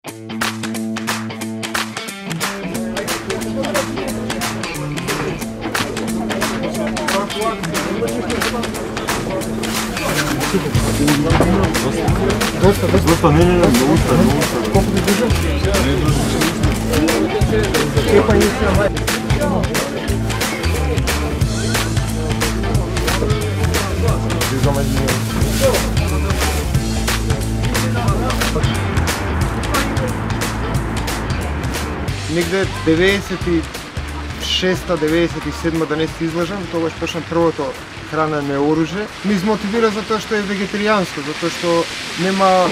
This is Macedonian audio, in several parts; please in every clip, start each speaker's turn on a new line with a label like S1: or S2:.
S1: Доста, не, много стара.
S2: Колко ви държа?
S1: Не държа.
S2: Кепа не снимай. Негде 96-97 да не се излажам, тогаш почна првото храна не оружје. Ми измотивира затоа што е вегетаријанско, затоа што нема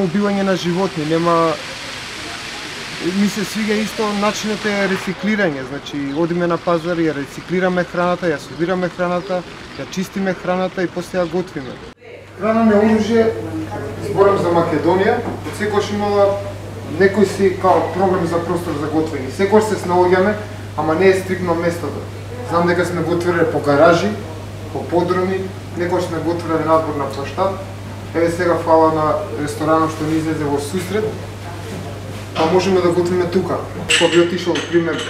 S2: убивање на животни, ми се свига исто начинот е рециклирање, значи одиме на пазар, ја рециклираме храната, ја собираме храната, ја чистиме храната и после ја готвиме. Храна не оружје, зборам за Македонија, секогаш имала некој си као проблем за простор за готвење. Секогаш се снаоѓаме, ама не е стрикно местото. Знам дека сме готвиле по гаражи, по подруми, некогаш сме готвиле надвор на площад. Еве сега фала на ресторанот што ни излезе во сусрет, па можеме да готвиме тука. Кога би отишол, пример,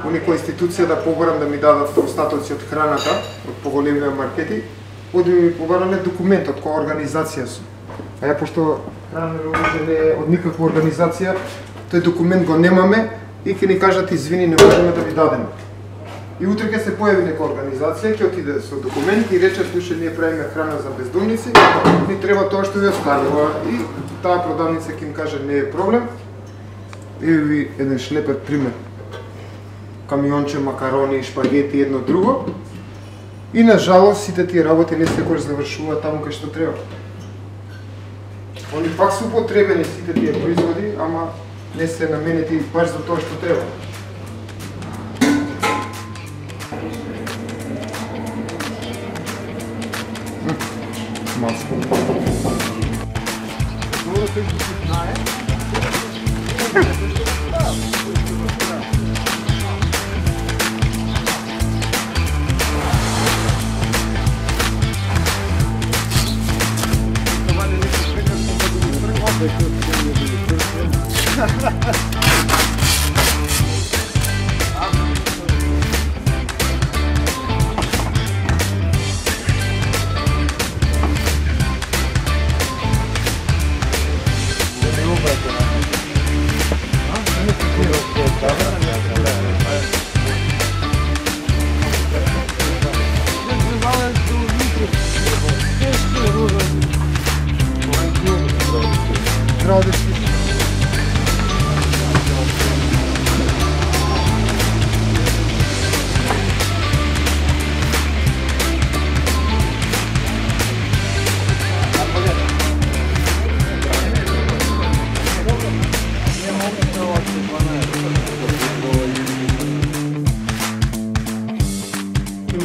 S2: у некоја институција да побарам да ми дадат остатоци од храната, од поголемите маркети, оди ми побарале документот која организација сум. А ја пошто храна не е од никаква организација, тој документ го немаме и ќе ни кажат извини, не можеме да ви дадеме. И утре ќе се појави нека организација, ќе отиде со документ и рече, слушај, ние правиме храна за бездомници, ни треба тоа што ви оставила. И таа продавница ќе им каже, не е проблем. Еве ви еден шлепер пример. Камионче, макарони, шпагети, едно друго. И на жалост сите тие работи не секогаш завршуваат таму кај што треба. Они пак се употребени сите тие производи, ама не се наменети баш за тоа што треба. Маско.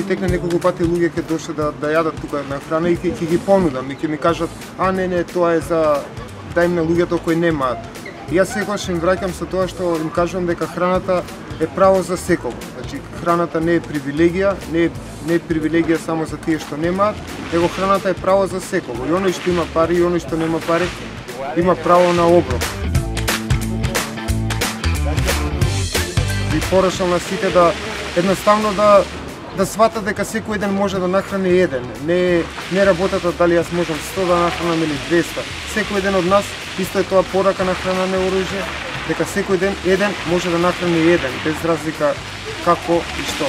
S2: Текне неколку пати луѓе ќе дошле да јадат тука на храна и ќе ги понудам и ќе ми кажат, а не, тоа е за дај на луѓето кои немаат. И јас секогаш им враќам со тоа што им кажувам дека храната е право за секого. Значи храната не е привилегија, не е привилегија само за тие што немаат, него храната е право за секого. И оној што има пари и оној што нема пари има право на оброк. И порачам на сите да едноставно да сватат дека секој ден може да нахрани еден. Не работата дали јас можам 100 да нахранам или 200. Секој ден од нас, исто е тоа порака на храна не оружје, дека секој ден еден може да нахрани еден, без разлика како и што.